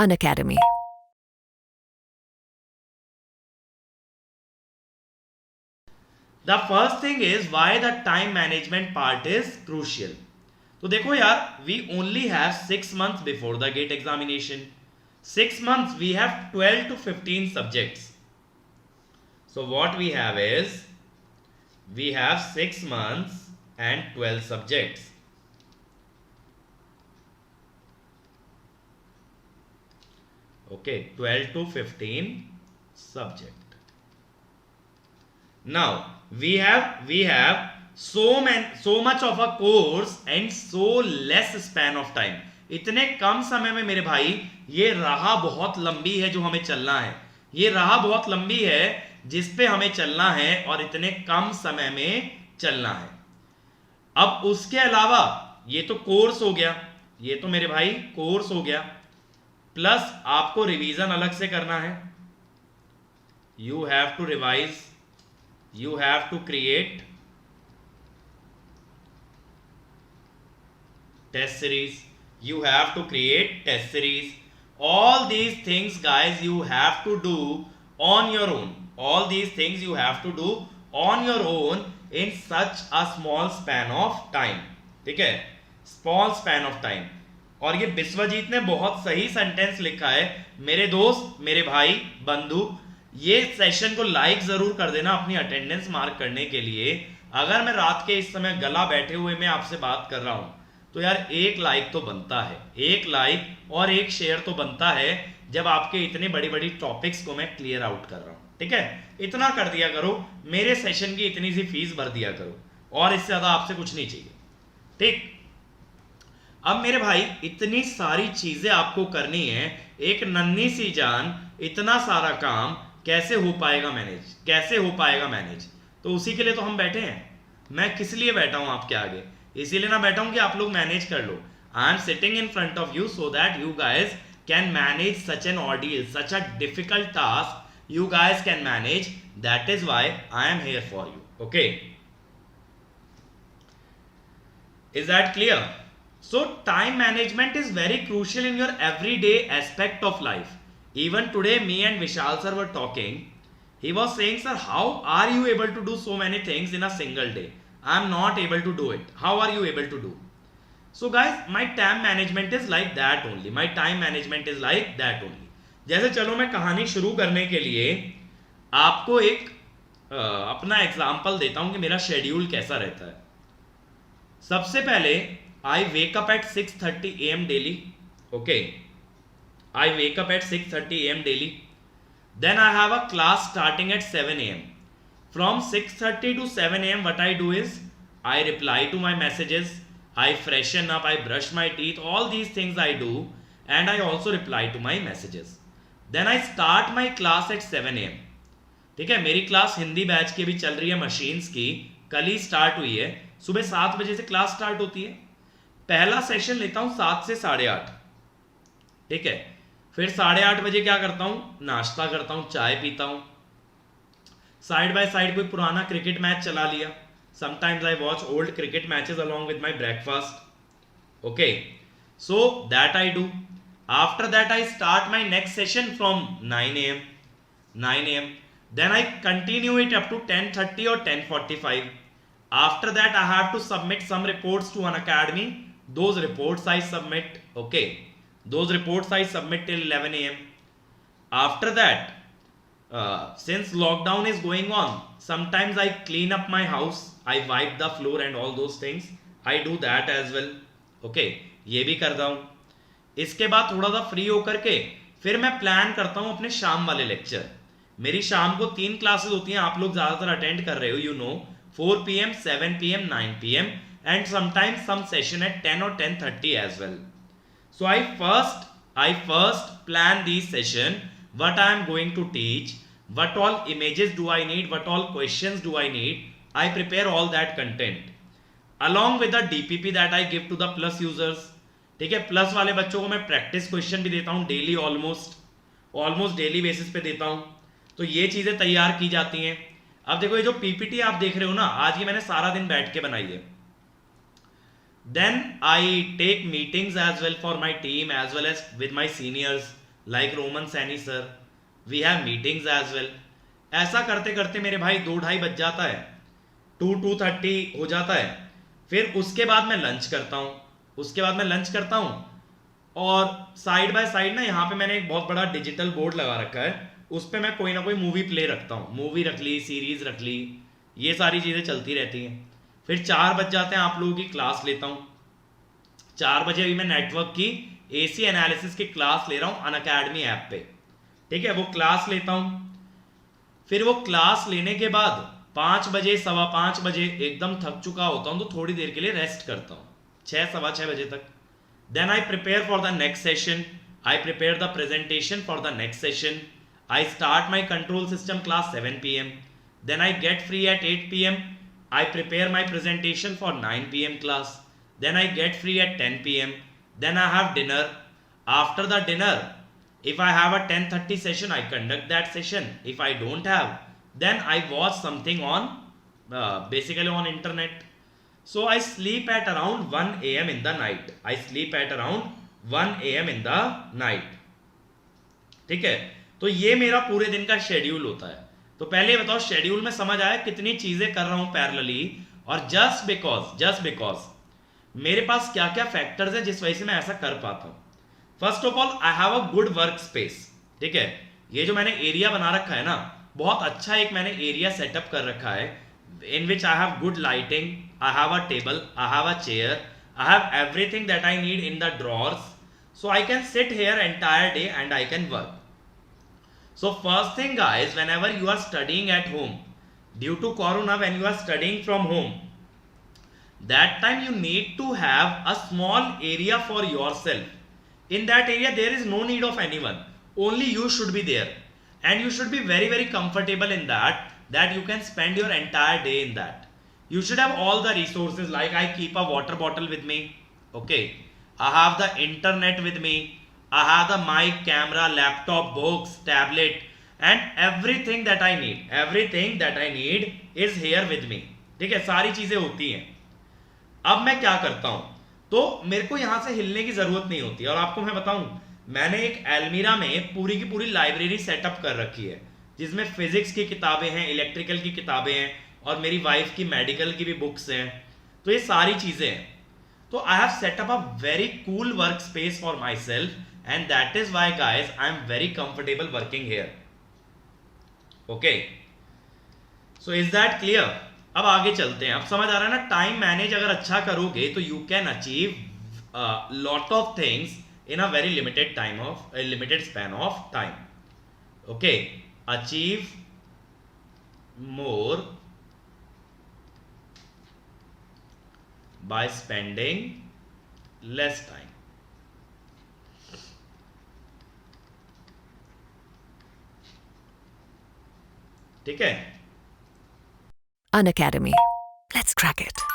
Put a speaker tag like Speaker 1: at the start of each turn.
Speaker 1: Unacademy.
Speaker 2: The first thing is why the time management part is crucial. तो देखो यार, we only have 6 months before the GATE examination. 6 months we have 12 to 15 subjects. So what we have is, we have 6 months and 12 subjects. Okay, 12 to 15 subject. Now we have so much of a course and so less span of time. इतने कम समय में मेरे भाई ये राह बहुत लंबी है जो हमें चलना है, ये राह बहुत लंबी है जिस पे हमें चलना है और इतने कम समय में चलना है. अब उसके अलावा ये तो कोर्स हो गया, ये तो मेरे भाई कोर्स हो गया, प्लस आपको रिवीजन अलग से करना है. You have to revise, you have to create test series, you have to create test series. All these things guys you have to do on your own. All these things you have to do on your own in such a small span of time. ठीक है, small span of time. और ये विश्वजीत ने बहुत सही sentence लिखा है. मेरे दोस्त, मेरे भाई, बंधु, ये सेशन को लाइक जरूर कर देना अपनी अटेंडेंस मार्क करने के लिए. अगर मैं रात के इस समय गला बैठे हुए मैं आपसे बात कर रहा हूं तो यार एक लाइक तो बनता है, एक लाइक और एक शेयर तो बनता है जब आपके इतने बड़ी बड़ी टॉपिक्स को मैं क्लियर आउट कर रहा हूं. ठीक है, इतना कर दिया करो, मेरे सेशन की इतनी सी फीस भर दिया करो, और इससे ज्यादा आपसे कुछ नहीं चाहिए. ठीक, अब मेरे भाई इतनी सारी चीजें आपको करनी है, एक नन्ही सी जान, इतना सारा काम कैसे हो पाएगा मैनेज, कैसे हो पाएगा मैनेज. तो उसी के लिए तो हम बैठे हैं. मैं किस लिए बैठा हूं आपके आगे, इसीलिए ना बैठा हूं कि आप लोग मैनेज कर लो. I am sitting in front of you so that you guys can manage such an ordeal, such a difficult task you guys can manage. That is why I am here for you. Okay, is that clear? So time management is very crucial in your everyday aspect of life. Even today, me and Vishal sir were talking. He was saying, sir, how are you able to do so many things in a single day? I am not able to do it. How are you able to do? So guys, my time management is like that only. My time management is like that only. जैसे चलो मैं कहानी शुरू करने के लिए आपको एक अपना एग्जाम्पल देता हूं कि मेरा शेड्यूल कैसा रहता है. सबसे पहले I wake up at 6:30 AM daily. Okay. I wake up at 6:30 AM daily. Then I have a class starting at 7 AM. From 6:30 to 7 AM what I do is I reply to my messages, I freshen up, I brush my teeth, all these things I do, and I also reply to my messages. Then I start my class at 7 AM. ठीक है, मेरी class Hindi batch की भी चल रही है, machines की, कल ही स्टार्ट हुई है. सुबह 7 बजे से क्लास स्टार्ट होती है. पहला सेशन लेता हूं 7 से 8:30. ठीक है, फिर 8:30 बजे क्या करता हूं, नाश्ता करता हूं, चाय पीता हूं, साइड बाय साइड कोई पुराना क्रिकेट मैच चला लिया. Sometimes I watch old cricket matches along with my breakfast. Okay, so that I do. After that I start my next session from 9 AM. Then I continue it up to 10:30 or 10:45. After that I have to submit some reports to Unacademy. Those reports I submit. Okay, those reports I submit till 11 AM. After that, since lockdown is going on, sometimes I clean up my house, I wipe the floor and all those things. I do that as well. Okay, ये भी करता हूँ. इसके बाद थोड़ा सा free होकर के फिर मैं प्लान करता हूँ अपने शाम वाले लेक्चर. मेरी शाम को 3 क्लासेस होती हैं, आप लोग ज्यादातर अटेंड कर रहे हो, you know, 4 PM, 7 PM, 9 PM and sometimes some session at 10 or 10:30 as well. So I first plan these session, what I am going to teach, what all images do I need, what all questions do I need. I prepare all that content along with the DPP that I give to the plus users. ठीक है, plus वाले बच्चों को मैं practice question भी देता हूँ daily, almost daily basis पे देता हूँ. तो ये चीजें तैयार की जाती हैं. अब देखो ये जो पीपीटी आप देख रहे हो ना, आज ये मैंने सारा दिन बैठ के बनाई है. Then I take meetings as well for my team as well as with my seniors. like Roman Sani sir. We have meetings as well. ऐसा करते करते मेरे भाई 2-2:30 बज जाता है, 2-2:30 हो जाता है। फिर उसके बाद मैं लंच करता हूँ और साइड बाय साइड ना यहाँ पे मैंने एक बहुत बड़ा डिजिटल बोर्ड लगा रखा है, उस पर मैं कोई ना कोई मूवी प्ले रखता हूँ, मूवी रख ली, सीरीज रख ली, ये सारी चीज़ें चलती रहती हैं। फिर 4 बज जाते हैं, आप लोगों की क्लास लेता हूँ। 4 बजे अभी मैं नेटवर्क की AC एनालिसिस की क्लास ले रहा हूँ अनअकैडमी ऐप पे, ठीक है, वो क्लास लेता हूँ। फिर वो क्लास लेने के बाद 5 बजे 5:15 बजे एकदम थक चुका होता हूँ तो थोड़ी देर के लिए रेस्ट करता हूँ, 6-6:15 बजे तक। Then I prepare for the next session, I prepare the presentation for the next session, I start my control system class 7 PM, then I get free at 8 PM, I prepare my presentation for 9 PM class, then I get free at 10 PM, then I have dinner. After the dinner, if I have a 10:30 session, I conduct that session. If I don't have, then I watch something on basically on internet. So I sleep at around 1 AM in the night. I sleep at around 1 AM in the night. ठीक है, तो ये मेरा पूरे दिन का schedule होता है। तो पहले बताओ शेड्यूल में समझ आया कितनी चीजें कर रहा हूं पैरेलली, और जस्ट बिकॉज मेरे पास क्या क्या फैक्टर्स है जिस वजह से मैं ऐसा कर पाता हूं। First of all, I have a good work space, ठीक है, ये जो मैंने एरिया बना रखा है ना, बहुत अच्छा एक मैंने एरिया सेटअप कर रखा है, in which I have good lighting, I have a table, I have a chair, I have everything that I need in the drawers, so I can sit here entire day and I can work. So first thing guys, whenever you are studying at home, due to corona, when you are studying from home, that time you need to have a small area for yourself. In that area there is no need of anyone, only you should be there, and you should be very very comfortable in that you can spend your entire day in that. You should have all the resources, like I keep a water bottle with me, okay, I have the internet with me, I have the mic, camera, laptop, books, tablet, and everything that I need is here with me, ठीक है, सारी चीजें होती हैं। अब मैं क्या करता हूं, तो मेरे को यहां से हिलने की जरूरत नहीं होती। और आपको मैं बताऊं, मैंने एक एल्मीरा में पूरी की पूरी लाइब्रेरी सेटअप कर रखी है, जिसमें फिजिक्स की किताबें हैं, इलेक्ट्रिकल की किताबें हैं, और मेरी वाइफ की मेडिकल की भी बुक्स हैं, तो ये सारी चीजें हैं। तो I have set up a very cool work space for my self, and that is Y guys I am very comfortable working here, okay. So is that clear? अब आगे चलते हैं। अब समझ आ रहा है ना, टाइम मैनेज अगर अच्छा करोगे तो you can achieve lot of things in a very limited span of time, okay. Achieve more by spending less time, ठीक है।
Speaker 1: Unacademy. Let's crack it.